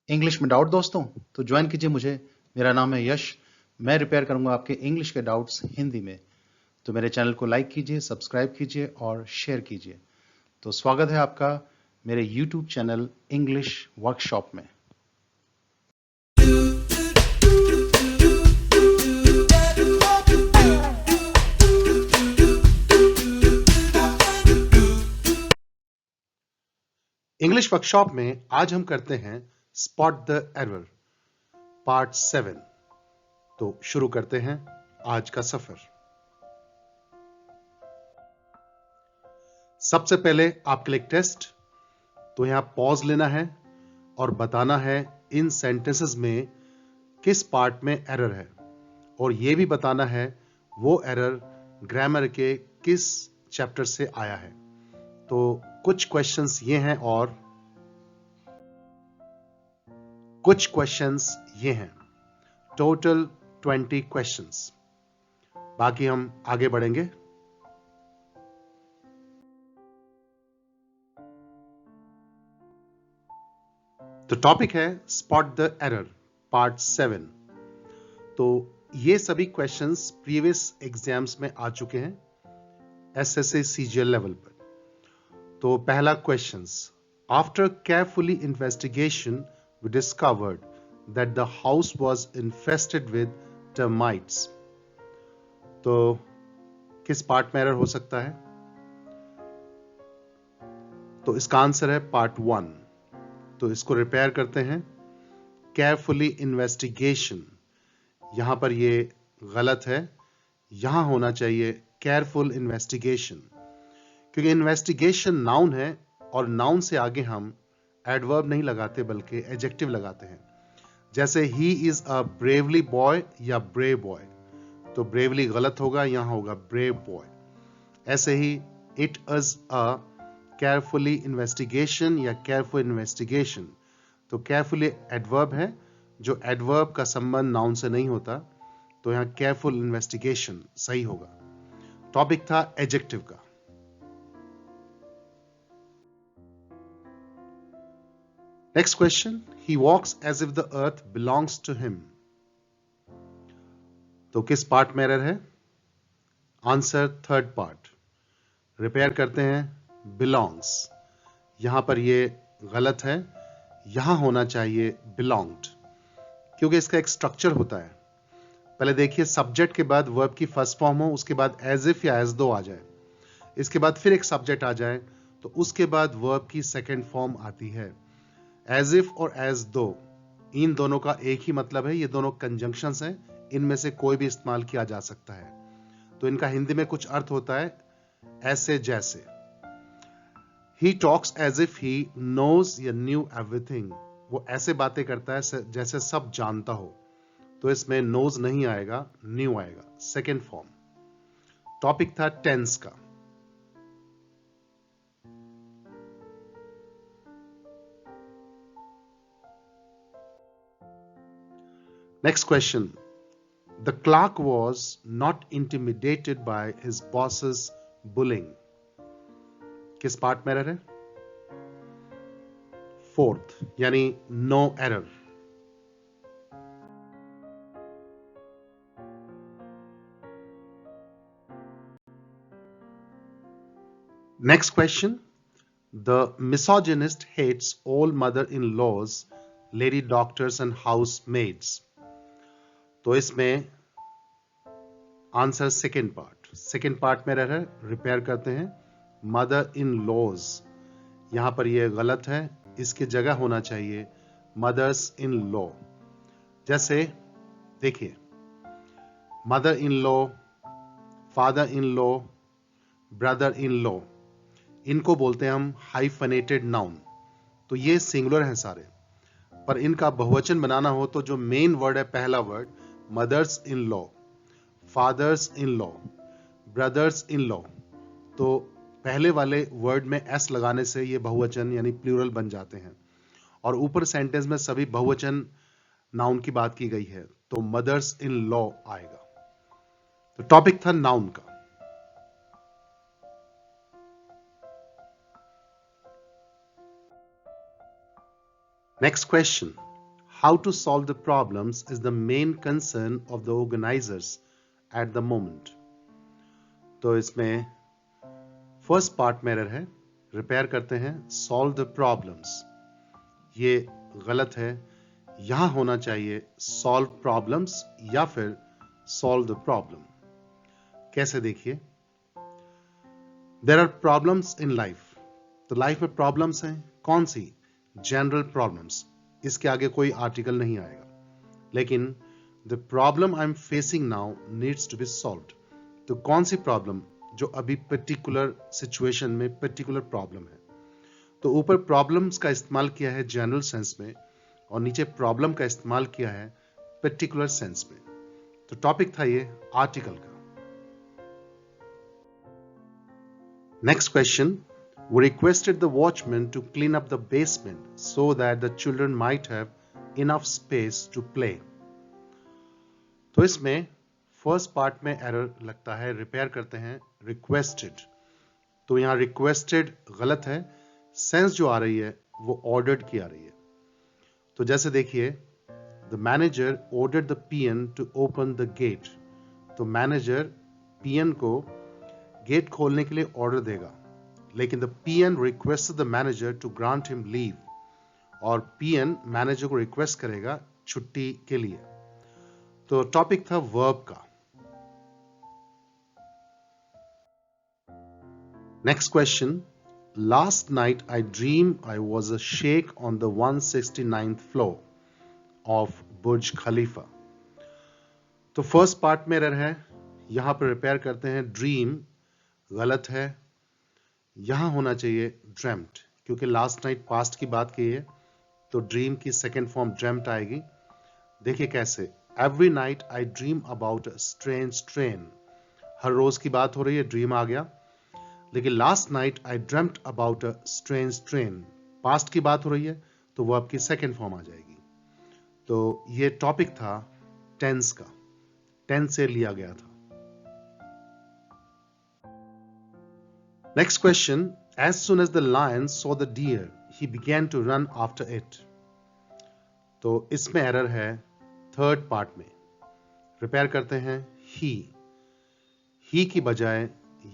English में doubt दोस्तों तो ज्वाइन कीजिए मुझे। मेरा नाम है यश। मैं रिपेयर करूंगा आपके इंग्लिश के डाउट्स हिंदी में। तो मेरे चैनल को लाइक कीजिए, सब्सक्राइब कीजिए और शेयर कीजिए। तो स्वागत है आपका मेरे यूट्यूब चैनल इंग्लिश वर्कशॉप में। इंग्लिश वर्कशॉप में आज हम करते हैं स्पॉट द एरर पार्ट 7। तो शुरू करते हैं आज का सफर। सबसे पहले आपके लिए एक टेस्ट। तो यहां पॉज लेना है और बताना है इन सेंटेंसेस में किस पार्ट में एरर है, और यह भी बताना है वो एरर ग्रामर के किस चैप्टर से आया है। तो कुछ क्वेश्चंस ये हैं और कुछ क्वेश्चंस ये हैं। Total 20 questions. बाकी हम आगे बढ़ेंगे। तो टॉपिक है स्पॉट द एरर पार्ट 7। तो ये सभी क्वेश्चंस प्रीवियस एग्जाम्स में आ चुके हैं एसएससी सीजीएल लेवल पर। तो पहला questions, after carefully investigation we discovered that the house was infested with termites. तो किस पार्ट में एरर हो सकता है? तो इसका आंसर है पार्ट 1। तो इसको रिपेयर करते हैं। केयरफुली इन्वेस्टिगेशन, यहां पर ये गलत है, यहां होना चाहिए केयरफुल इन्वेस्टिगेशन, क्योंकि इन्वेस्टिगेशन नाउन है और नाउन से आगे हम एडवर्ब नहीं लगाते बल्कि एडजेक्टिव लगाते हैं। जैसे ही इज अ ब्रेवली बॉय या ब्रेव बॉय, तो ब्रेवली गलत होगा, यहां होगा ब्रेव बॉय। ऐसे ही it is a carefully investigation या केयरफुल इन्वेस्टिगेशन, तो केयरफुली एडवर्ब है, जो एडवर्ब का संबंध नाउन से नहीं होता, तो यहां केयरफुल इन्वेस्टिगेशन सही होगा। टॉपिक था एडजेक्टिव का। Next question, he walks as if the earth belongs to him. तो किस पार्ट में एरर है? Answer third part. रिपेयर करते हैं। belongs, यहां पर ये गलत है, यहां होना चाहिए belonged, क्योंकि इसका एक स्ट्रक्चर होता है। पहले देखिए, सब्जेक्ट के बाद वर्ब की फर्स्ट फॉर्म हो, उसके बाद एज इफ या एज दो आ जाए, इसके बाद फिर एक सब्जेक्ट आ जाए, तो उसके बाद वर्ब की सेकेंड फॉर्म आती है। एज इफ और एज दो, इन दोनों का एक ही मतलब है, ये दोनों कंजंक्शंस हैं, इनमें से कोई भी इस्तेमाल किया जा सकता है। तो इनका हिंदी में कुछ अर्थ होता है ऐसे जैसे। He talks as if he knows या न्यू एवरीथिंग, वो ऐसे बातें करता है जैसे सब जानता हो, तो इसमें नोज नहीं आएगा, न्यू आएगा, सेकेंड फॉर्म। टॉपिक था टेंस का। Next question, the clerk was not intimidated by his boss's bullying. किस पार्ट में एरर है? फोर्थ, यानी no error. Next question, the misogynist hates all mother-in-laws, lady doctors and housemaids. तो इसमें answer second part. Second part में error है, repair करते हैं। मदर इन लॉज, यहां पर यह गलत है, इसकी जगह होना चाहिए मदर्स इन लॉ। जैसे देखिए, mother in law, father in law, brother in law, इनको बोलते हैं हम हाइफनेटेड नाउन। तो ये सिंगुलर हैं सारे, पर इनका बहुवचन बनाना हो तो जो मेन वर्ड है, पहला word, mothers in law, fathers in law, brothers in law, तो पहले वाले वर्ड में एस लगाने से ये बहुवचन यानी प्लूरल बन जाते हैं। और ऊपर सेंटेंस में सभी बहुवचन नाउन की बात की गई है, तो मदर्स इन लॉ आएगा। तो टॉपिक था नाउन का। Next question, how to solve the problems is the main concern of the organizers at the moment. तो इसमें फर्स्ट पार्ट में एरर है, रिपेयर करते हैं सॉल्व द प्रॉब्लम्स, ये गलत है, यहां होना चाहिए सॉल्व प्रॉब्लम्स या फिर सॉल्व द प्रॉब्लम। कैसे देखिए, there are problems in life, तो लाइफ में प्रॉब्लम्स हैं, कौन सी? जनरल प्रॉब्लम्स, इसके आगे कोई आर्टिकल नहीं आएगा, लेकिन the problem I am facing now needs to be solved, तो कौन सी प्रॉब्लम जो अभी पर्टिकुलर सिचुएशन में पर्टिकुलर प्रॉब्लम है। तो ऊपर प्रॉब्लम्स का इस्तेमाल किया है जनरल सेंस में और नीचे प्रॉब्लम का इस्तेमाल किया है पर्टिकुलर सेंस में। तो टॉपिक था ये आर्टिकल का। Next question, we requested the watchman to clean up the basement so that the children might have enough space to play. तो इसमें फर्स्ट पार्ट में एरर लगता है, रिपेयर करते हैं रिक्वेस्टेड, तो यहां रिक्वेस्टेड गलत है, सेंस जो आ रही है वो ऑर्डर्ड की आ रही है। तो जैसे देखिए, the manager ordered the peon to open the gate, तो मैनेजर पीएन को गेट खोलने के लिए ऑर्डर देगा, लेकिन the peon requested the manager to grant him leave, और पीएन मैनेजर को रिक्वेस्ट करेगा छुट्टी के लिए। तो टॉपिक था वर्ब का। Next question, last night I dream I was a sheikh on the 169th floor of Burj Khalifa. तो फर्स्ट पार्ट में एरर है, यहां पर रिपेयर करते हैं ड्रीम गलत है, यहां होना चाहिए ड्रेम्ट, क्योंकि लास्ट नाइट पास्ट की बात की है, तो ड्रीम की सेकेंड फॉर्म ड्रेम्ट आएगी। देखिए कैसे, every night I dream about a strange train, हर रोज की बात हो रही है, ड्रीम आ गया, लेकिन last night I dreamt about a strange train, past की बात हो रही है, तो वो आपकी सेकेंड फॉर्म आ जाएगी। तो ये टॉपिक था टेंस का, टेंस से लिया गया था। Next question, as soon as the lion saw the deer, he began to run after it. तो इसमें एरर है थर्ड पार्ट में, रिपेयर करते हैं ही की बजाय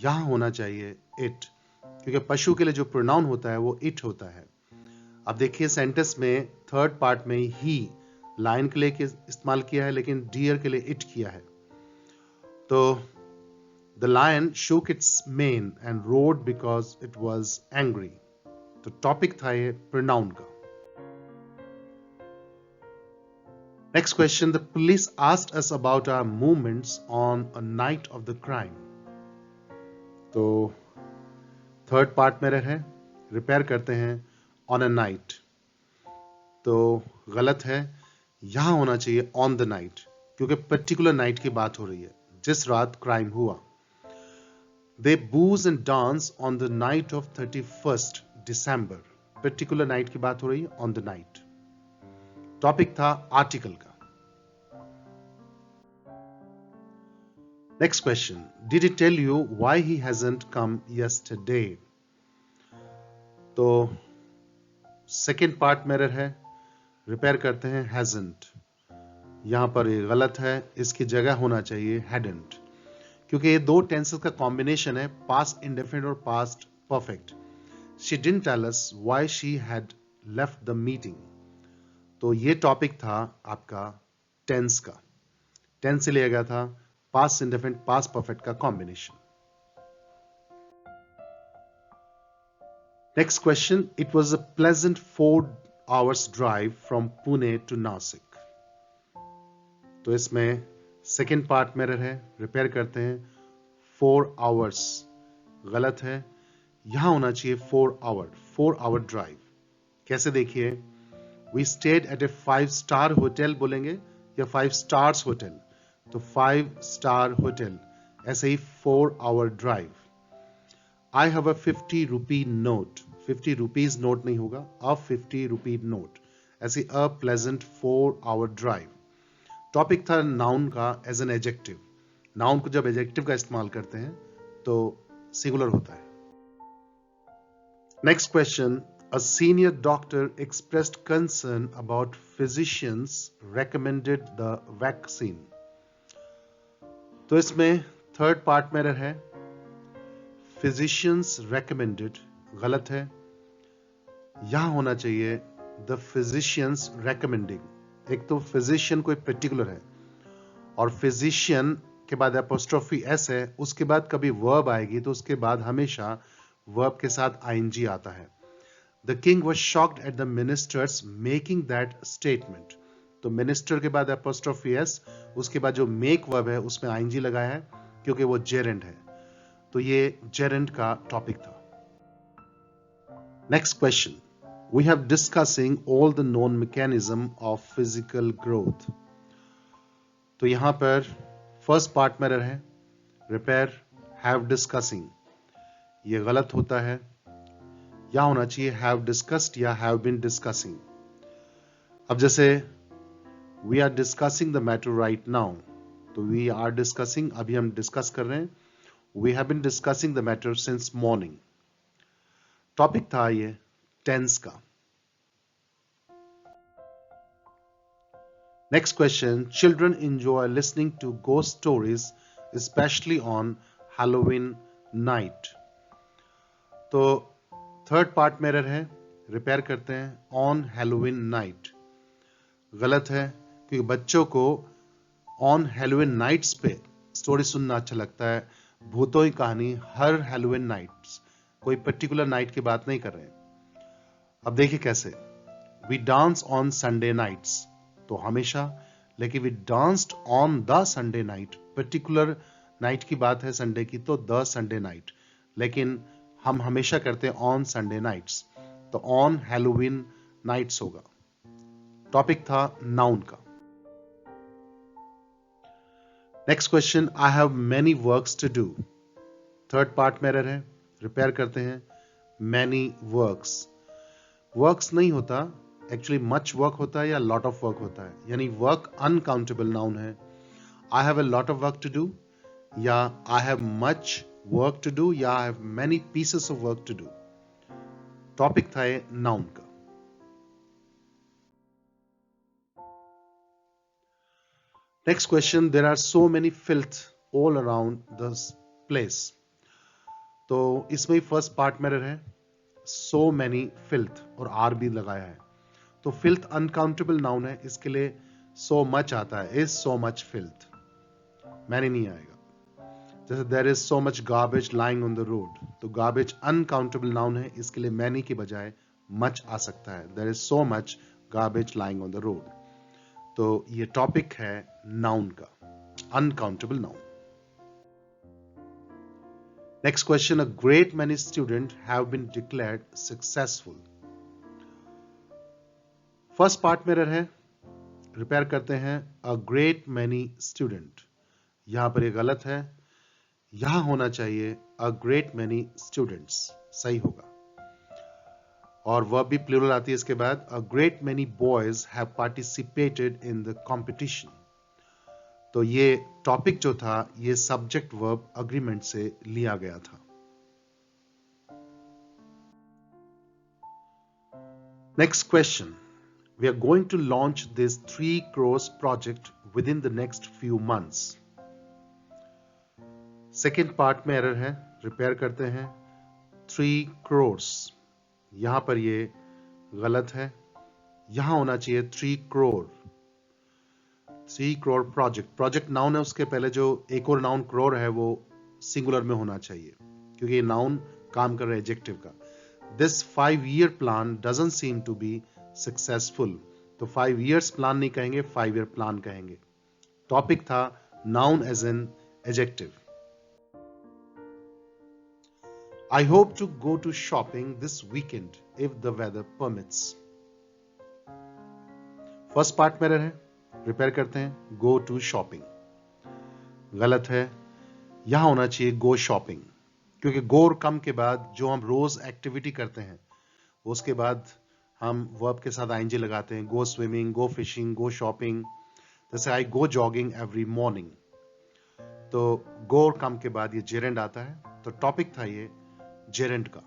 यहां होना चाहिए इट, क्योंकि पशु के लिए जो प्रोनाउन होता है वो इट होता है। अब देखिए सेंटेंस में थर्ड पार्ट में ही लायन के लिए इस्तेमाल किया है, लेकिन डियर के लिए इट किया है। तो The lion shook its mane and roared because it was angry. तो टॉपिक था ये pronoun का। Next question, the police asked us about our movements on a night of the crime. तो थर्ड पार्ट में है, रिपेयर करते हैं on a night, तो गलत है, यहां होना चाहिए on the night, क्योंकि पर्टिकुलर नाइट की बात हो रही है, जिस रात क्राइम हुआ। They booze and dance on the night of 31st December. Particular night की बात हो रही है, on the night. टॉपिक था आर्टिकल का। Next question. Did he tell you why he hasn't come yesterday? तो सेकेंड पार्ट में एरर है, रिपेयर करते हैं hasn't, यहां पर ये गलत है, इसकी जगह होना चाहिए hadn't, क्योंकि ये दो टेंसेस का कॉम्बिनेशन है, पास्ट इंडेफिनिट और past perfect. She didn't tell us why she had left the meeting, तो ये टॉपिक था आपका टेंस का, टेंस से लिया गया था पास्ट इंडेफिनिट पास्ट परफेक्ट का combination. Next question, it was a pleasant 4 hours drive from Pune to Nashik. तो इसमें सेकेंड पार्ट में एरर है, रिपेयर करते हैं 4 hours, गलत है, यहां होना चाहिए 4 hour ड्राइव। कैसे देखिए, we stayed at a 5-star hotel बोलेंगे या 5 stars होटल, तो 5-star होटल, ऐसे ही 4 hour drive. I have a 50 rupee note, 50 rupees note नहीं होगा, अ 50 rupee नोट, ऐसे a pleasant 4 hour drive. Topic था नाउन का एज एन एडजेक्टिव, नाउन को जब एडजेक्टिव का इस्तेमाल करते हैं तो सिंगुलर होता है। Next question, A senior doctor expressed concern about physicians recommended the vaccine. तो इसमें थर्ड पार्ट में है physicians recommended, गलत है. यहां होना चाहिए the physicians recommending. एक तो physician कोई particular है और physician के बाद apostrophe s है, उसके बाद कभी verb आएगी तो उसके बाद हमेशा verb के साथ ing आता है. The king was shocked at the ministers making that statement. तो minister के बाद apostrophe s, उसके बाद जो make verb है उसमें ing लगाया है क्योंकि वो gerund है. तो ये gerund का टॉपिक था. Next question. We have discussing all the known mechanism of physical growth. तो यहां पर फर्स्ट पार्ट में है repair, have discussing. ये गलत होता है. या होना चाहिए have discussed या have been discussing. अब जैसे we are discussing the matter right now, तो we are discussing, अभी हम डिस्कस कर रहे हैं. We have been discussing the matter since morning. Topic था ये टेंस का. Next question. Children enjoy listening to ghost stories especially on Halloween night. तो थर्ड पार्ट में है रिपेयर करते हैं ऑन हैलोवीन नाइट. गलत है क्योंकि बच्चों को ऑन हैलोवीन नाइट्स पे स्टोरी सुनना अच्छा लगता है. भूतों की कहानी हर हैलोवीन नाइट्स, कोई पर्टिकुलर नाइट की बात नहीं कर रहे हैं. अब देखिए कैसे. We dance on Sunday nights, तो हमेशा. लेकिन we danced on the Sunday night, particular night की बात है संडे की, तो द संडे नाइट. लेकिन हम हमेशा करते हैं ऑन संडे नाइट्स, तो ऑन हैलोवीन नाइट्स होगा. टॉपिक था नाउन का. Next question. I have many works to do. Third part में है रिपेयर करते हैं मेनी वर्क्स. वर्क्स नहीं होता, एक्चुअली मच वर्क होता है या लॉट ऑफ वर्क होता है. यानी वर्क अनकाउंटेबल नाउन है. I have a lot of work to do या I have much work to do या I have many pieces of work to do. Topic था ये नाउन का. Next question. There are so many filth all around this place. तो इसमें first part में है so many filth और are भी लगाया है. तो फिल्थ अनकाउंटेबल नाउन है, इसके लिए सो मच आता है. Is so much filth, many नहीं आएगा. जैसे there is so much garbage lying on the road, तो गार्बेज अनकाउंटेबल नाउन है, इसके लिए मैनी की बजाय मच आ सकता है. There is so much garbage lying on the road. तो ये टॉपिक है नाउन का, uncountable noun. Next question. A great many student have been declared successful. First part में है रिपेयर करते हैं अ ग्रेट मेनी स्टूडेंट. यहां पर ये गलत है. यहां होना चाहिए अ ग्रेट मेनी स्टूडेंट्स, सही होगा. और वर्ब भी प्लूरल आती है इसके बाद. अ great many boys have participated in the competition. तो ये टॉपिक जो था ये सब्जेक्ट वर्ब अग्रीमेंट से लिया गया था. Next question. We are going to launch this 3 crores project within the next few months. Second part में एरर है, रिपेयर करते हैं 3 crores. यहां पर ये गलत है. यहां होना चाहिए 3 crore. 3 crore project. Project noun है, उसके पहले जो एक और नाउन क्रोर है वो सिंगुलर में होना चाहिए क्योंकि ये नाउन काम कर रहा है एडजेक्टिव का. This 5-year plan doesn't seem to be successful. तो 5 years प्लान नहीं कहेंगे, 5-year प्लान कहेंगे. टॉपिक था noun as an adjective. I hope to go to shopping this weekend if the weather permits. First part में है repair करते हैं go to shopping. गलत है. यहां होना चाहिए go shopping क्योंकि go और come के बाद जो हम रोज एक्टिविटी करते हैं उसके बाद हम वर्ब के साथ ing लगाते हैं. go swimming, go fishing, go shopping. जैसे I go jogging every morning. तो go और come के बाद ये gerund आता है. तो टॉपिक था ये जेरेंट का.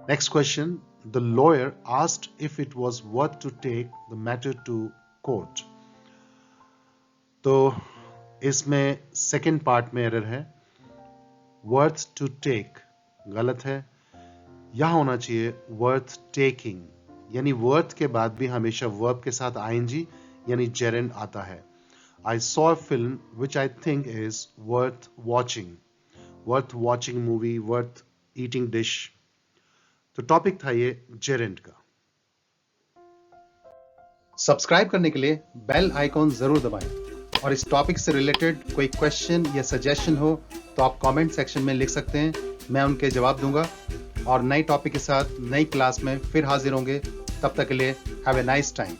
Next question. The lawyer asked if it was worth to take the matter to court. तो इसमें सेकंड पार्ट में एरर है. वर्थ टू टेक गलत है. यहां होना चाहिए वर्थ टेकिंग, यानी वर्थ के बाद भी हमेशा वर्ब के साथ आईएनजी यानी जेरेंड आता है. I saw a film which I think is worth watching. Worth watching movie, worth eating dish. तो टॉपिक था ये जेरेंड का. सब्सक्राइब करने के लिए बेल आइकॉन जरूर दबाएं और इस टॉपिक से रिलेटेड कोई क्वेश्चन या सजेशन हो तो आप कमेंट सेक्शन में लिख सकते हैं, मैं उनके जवाब दूंगा. और नई टॉपिक के साथ नई क्लास में फिर हाजिर होंगे. तब तक के लिए हैव ए नाइस टाइम.